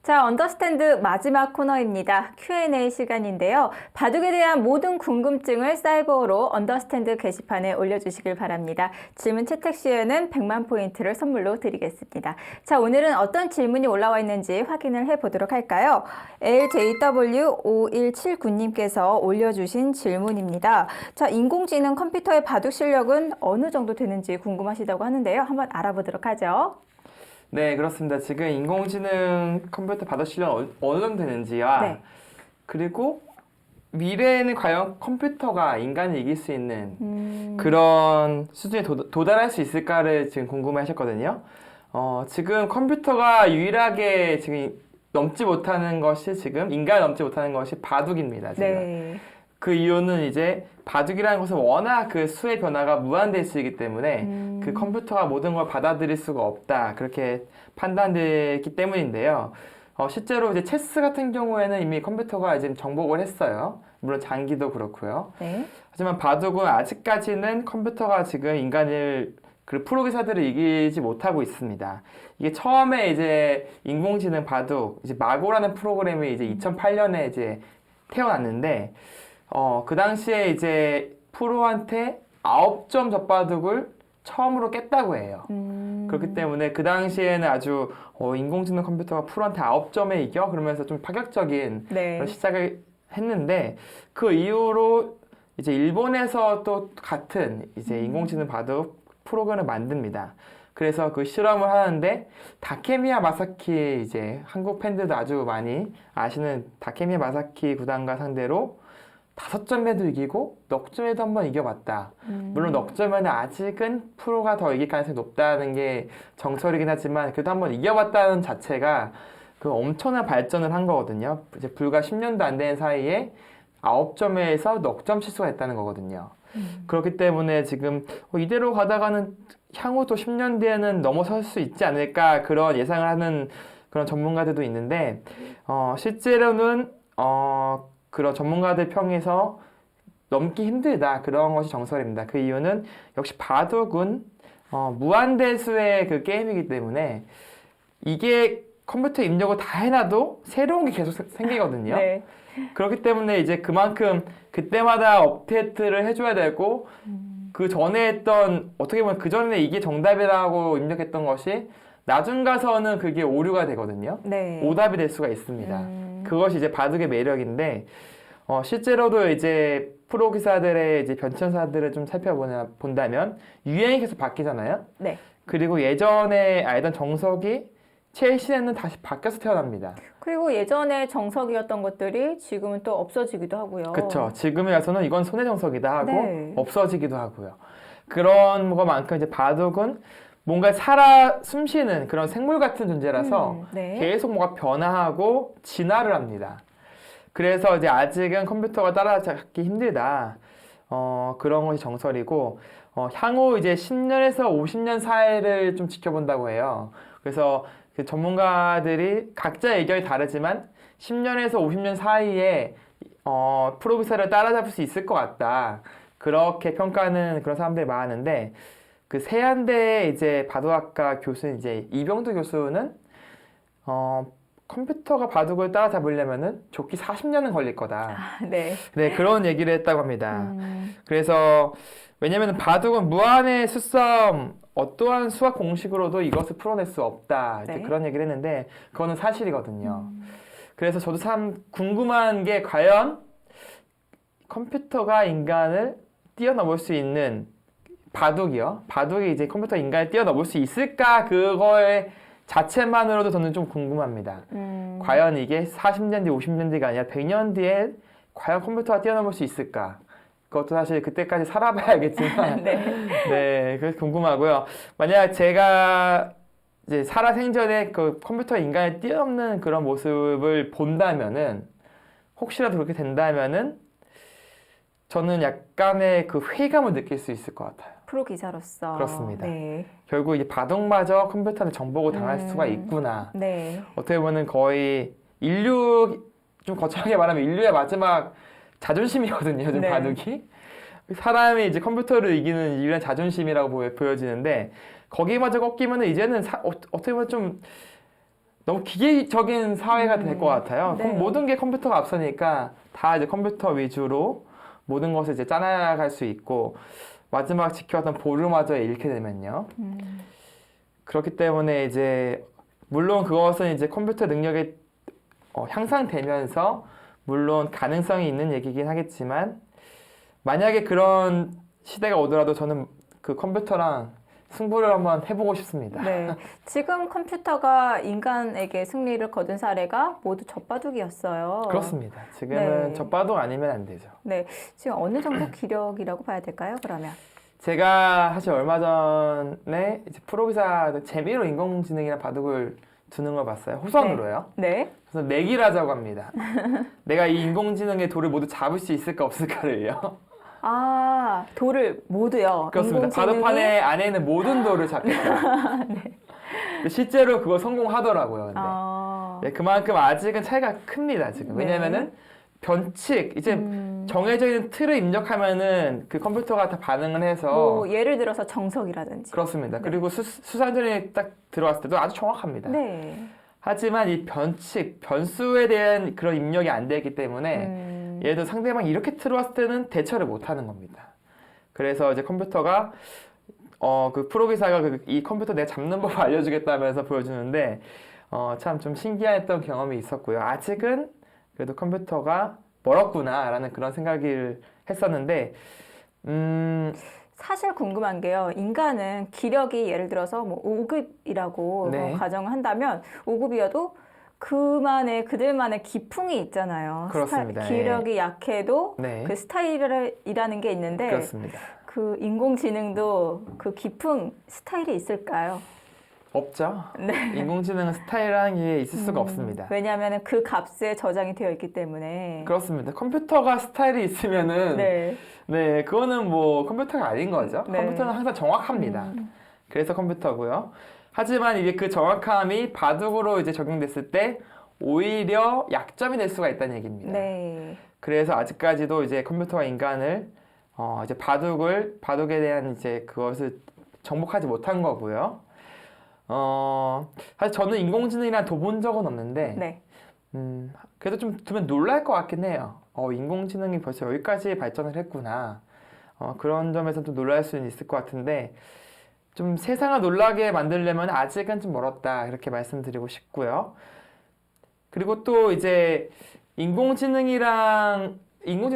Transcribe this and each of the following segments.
자, 언더스탠드 마지막 코너입니다. Q&A 시간인데요. 바둑에 대한 모든 궁금증을 사이버로 언더스탠드 게시판에 올려주시길 바랍니다. 질문 채택 시에는 100만 포인트를 선물로 드리겠습니다. 자, 오늘은 어떤 질문이 올라와 있는지 확인을 해보도록 할까요? LJW5179님께서 올려주신 질문입니다. 자, 인공지능 컴퓨터의 바둑 실력은 어느 정도 되는지 궁금하시다고 하는데요. 한번 알아보도록 하죠. 네, 그렇습니다. 지금 인공지능 컴퓨터 바둑 실력 어느 정도 되는지와 네. 그리고 미래에는 과연 컴퓨터가 인간을 이길 수 있는 그런 수준에 도달할 수 있을까를 지금 궁금해 하셨거든요. 지금 컴퓨터가 유일하게 지금 넘지 못하는 것이 지금 인간을 넘지 못하는 것이 바둑입니다. 지금. 네. 그 이유는 이제 바둑이라는 것은 워낙 그 수의 변화가 무한대일 수 있기 때문에 그 컴퓨터가 모든 걸 받아들일 수가 없다. 그렇게 판단되기 때문인데요. 실제로 이제 체스 같은 경우에는 이미 컴퓨터가 이제 정복을 했어요. 물론 장기도 그렇고요. 네. 하지만 바둑은 아직까지는 컴퓨터가 지금 인간을 그 프로기사들을 이기지 못하고 있습니다. 이게 처음에 이제 인공지능 바둑, 이제 마고라는 프로그램이 이제 2008년에 이제 태어났는데, 그 당시에 이제 프로한테 9점 젖바둑을 처음으로 깼다고 해요. 그렇기 때문에 그 당시에는 아주 인공지능 컴퓨터가 프로한테 9점에 이겨? 그러면서 좀 파격적인 네. 그런 시작을 했는데 그 이후로 이제 일본에서 또 같은 이제 인공지능 바둑 프로그램을 만듭니다. 그래서 그 실험을 하는데 다케미야 마사키 이제 한국 팬들도 아주 많이 아시는 다케미야 마사키 구단과 상대로 5점에도 이기고 넉점에도 한번 이겨봤다. 물론 넉점에는 아직은 프로가 더 이길 가능성이 높다는 게 정설이긴 하지만 그래도 한번 이겨봤다는 자체가 그 엄청난 발전을 한 거거든요. 이제 불과 10년도 안 되는 사이에 9점에서 넉점 실수가 됐다는 거거든요. 그렇기 때문에 지금 이대로 가다가는 향후 또 10년 뒤에는 넘어설 수 있지 않을까 그런 예상을 하는 그런 전문가들도 있는데 실제로는 그런 전문가들 평에서 넘기 힘들다 그런 것이 정설입니다. 그 이유는 역시 바둑은 무한대수의 그 게임이기 때문에 이게 컴퓨터 입력을 다 해놔도 새로운 게 계속 생기거든요. 네. 그렇기 때문에 이제 그만큼 그때마다 업데이트를 해줘야 되고 그 전에 했던 어떻게 보면 그 전에 이게 정답이라고 입력했던 것이 나중 가서는 그게 오류가 되거든요. 네. 오답이 될 수가 있습니다. 그것이 이제 바둑의 매력인데 실제로도 이제 프로 기사들의 이제 변천사들을 좀 살펴본다면 유행이 계속 바뀌잖아요. 네. 그리고 예전에 알던 정석이 최신에는 다시 바뀌어서 태어납니다. 그리고 예전에 정석이었던 것들이 지금은 또 없어지기도 하고요. 그렇죠. 지금에 와서는 이건 손의 정석이다 하고 네. 없어지기도 하고요. 그런 것만큼 이제 바둑은 뭔가 살아 숨쉬는 그런 생물 같은 존재라서 네. 계속 뭔가 변화하고 진화를 합니다. 그래서 이제 아직은 컴퓨터가 따라잡기 힘들다. 그런 것이 정설이고 향후 이제 10년에서 50년 사이를 좀 지켜본다고 해요. 그래서 그 전문가들이 각자 의견이 다르지만 10년에서 50년 사이에 프로기사를 따라잡을 수 있을 것 같다. 그렇게 평가하는 그런 사람들이 많은데 그 세안대 이제 바둑학과 교수인 이제 이병두 교수는 컴퓨터가 바둑을 따라잡으려면은 좋기 40년은 걸릴 거다. 네. 네, 그런 얘기를 했다고 합니다. 그래서 왜냐면 바둑은 무한의 수싸움, 어떠한 수학 공식으로도 이것을 풀어낼 수 없다. 이제 네. 그런 얘기를 했는데 그거는 사실이거든요. 그래서 저도 참 궁금한 게 과연 컴퓨터가 인간을 뛰어넘을 수 있는 바둑이요. 바둑이 이제 컴퓨터 인간을 뛰어넘을 수 있을까? 그거의 자체만으로도 저는 좀 궁금합니다. 과연 이게 40년 뒤, 50년 뒤가 아니라 100년 뒤에 과연 컴퓨터가 뛰어넘을 수 있을까? 그것도 사실 그때까지 살아봐야겠지만, 네, 그래서 궁금하고요. 만약 제가 이제 살아생전에 그 컴퓨터 인간을 뛰어넘는 그런 모습을 본다면은, 혹시라도 그렇게 된다면은, 저는 약간의 그 회의감을 느낄 수 있을 것 같아요. 프로 기사로서. 그렇습니다. 네. 결국 이 바둑마저 컴퓨터한테 정복을 당할 수가 있구나. 네. 어떻게 보면 거의 인류, 좀 거창하게 말하면 인류의 마지막 자존심이거든요, 지금 네. 바둑이. 사람이 이제 컴퓨터를 이기는 유일한 자존심이라고 보여지는데, 거기마저 꺾이면 이제는 어떻게 보면 좀 너무 기계적인 사회가 될 것 같아요. 네. 그럼 모든 게 컴퓨터가 앞서니까 다 이제 컴퓨터 위주로 모든 것을 이제 짜나갈 수 있고 마지막 지켜왔던 보루마저 잃게 되면요. 그렇기 때문에 이제 물론 그것은 이제 컴퓨터 능력이 향상되면서 물론 가능성이 있는 얘기긴 하겠지만 만약에 그런 시대가 오더라도 저는 그 컴퓨터랑 승부를 한번 해보고 싶습니다. 네. 지금 컴퓨터가 인간에게 승리를 거둔 사례가 모두 젖바둑이었어요. 그렇습니다. 지금은 네. 젖바둑 아니면 안 되죠. 네. 지금 어느 정도 기력이라고 봐야 될까요, 그러면? 제가 사실 얼마 전에 이제 프로기사 재미로 인공지능이랑 바둑을 두는 걸 봤어요. 호선으로요. 네. 그래서 내기를 하자고 합니다. 내가 이 인공지능의 돌을 모두 잡을 수 있을까 없을까를요. 아, 돌을 모두요. 그렇습니다. 바둑판에 안에 있는 모든 돌을 잡겠다. 네. 실제로 그거 성공하더라고요. 근데. 아, 네, 그만큼 아직은 차이가 큽니다. 지금. 네. 왜냐면은 변칙, 이제 정해져 있는 틀을 입력하면은 그 컴퓨터가 다 반응을 해서 뭐 예를 들어서 정석이라든지. 그렇습니다. 네. 그리고 수산전이 딱 들어왔을 때도 아주 정확합니다. 네. 하지만 이 변칙, 변수에 대한 그런 입력이 안 되기 때문에 예를 들어 상대방이 이렇게 들어왔을 때는 대처를 못 하는 겁니다. 그래서 이제 컴퓨터가 그 프로기사가 이 컴퓨터 내가 잡는 법 알려주겠다면서 보여주는데 참 좀 신기했던 경험이 있었고요. 아직은 그래도 컴퓨터가 멀었구나라는 그런 생각을 했었는데 사실 궁금한 게요. 인간은 기력이 예를 들어서 뭐 5급이라고 네. 가정을 한다면 5급이어도 그들만의 기풍이 있잖아요. 그렇습니다. 기력이 약해도 네. 그 스타일이라는 게 있는데 그렇습니다. 그 인공지능도 그 기풍 스타일이 있을까요? 없죠. 네. 인공지능은 스타일이라는 게 있을 수가 없습니다. 왜냐하면 그 값에 저장이 되어 있기 때문에. 그렇습니다. 컴퓨터가 스타일이 있으면은 네. 그거는 뭐 컴퓨터가 아닌 거죠. 네. 컴퓨터는 항상 정확합니다. 그래서 컴퓨터고요. 하지만 이게 그 정확함이 바둑으로 이제 적용됐을 때 오히려 약점이 될 수가 있다는 얘기입니다. 네. 그래서 아직까지도 이제 컴퓨터가 인간을 이제 바둑에 대한 이제 그것을 정복하지 못한 거고요. 사실 저는 인공지능이랑 둬본 적은 없는데 네. 그래도 좀 두면 놀랄 것 같긴 해요. 인공지능이 벌써 여기까지 발전을 했구나. 그런 점에서 좀 놀랄 수는 있을 것 같은데 좀 세상을 놀라게 만들려면 아직은 좀 멀었다 이렇게 말씀드리고 싶고요. 그리고 또 이제 인공지능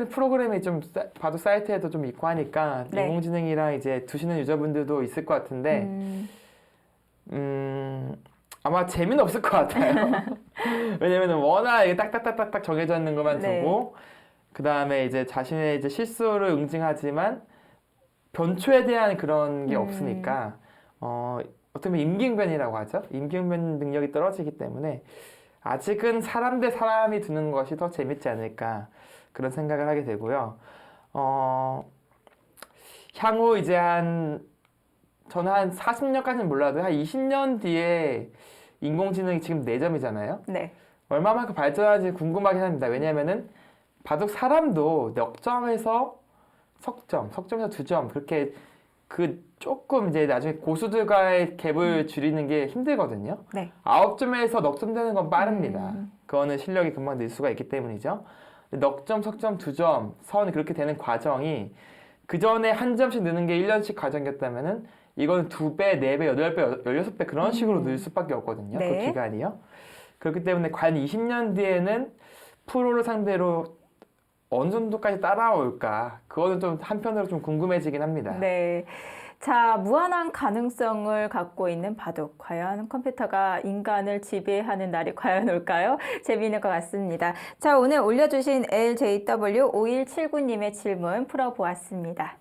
프로그램이 좀 바둑 사이트에도 좀 있고 하니까 네. 인공지능이랑 이제 두시는 유저분들도 있을 것 같은데 아마 재미는 없을 것 같아요. 왜냐면 워낙 이게 딱딱딱딱 정해져 있는 것만 네. 두고 그 다음에 이제 자신의 이제 실수를 응징하지만 변초에 대한 그런 게 없으니까 어떻게 보면 임기응변이라고 하죠. 임기응변 능력이 떨어지기 때문에 아직은 사람 대 사람이 두는 것이 더 재밌지 않을까 그런 생각을 하게 되고요. 향후 이제 저는 한 40년까지는 몰라도 한 20년 뒤에 인공지능이 지금 4점이잖아요. 네. 얼마만큼 발전할지 궁금하긴 합니다. 왜냐면은 바둑 사람도 넉 점에서 석점에서 2점 그렇게 조금 이제 나중에 고수들과의 갭을 줄이는 게 힘들거든요. 네. 9점에서 넉 점 되는 건 빠릅니다. 그거는 실력이 금방 늘 수가 있기 때문이죠. 넉 점, 석점, 2점 선이 그렇게 되는 과정이 그 전에 한 점씩 느는 게 1년씩 과정이었다면은 이건 2배, 4배, 8배, 16배 그런 식으로 늘 수밖에 없거든요. 네. 그 기간이요. 그렇기 때문에 과연 20년 뒤에는 프로를 상대로 어느 정도까지 따라올까? 그거는 좀 한편으로 좀 궁금해지긴 합니다. 네. 자, 무한한 가능성을 갖고 있는 바둑. 과연 컴퓨터가 인간을 지배하는 날이 과연 올까요? 재미있는 것 같습니다. 자, 오늘 올려주신 LJW5179님의 질문 풀어보았습니다.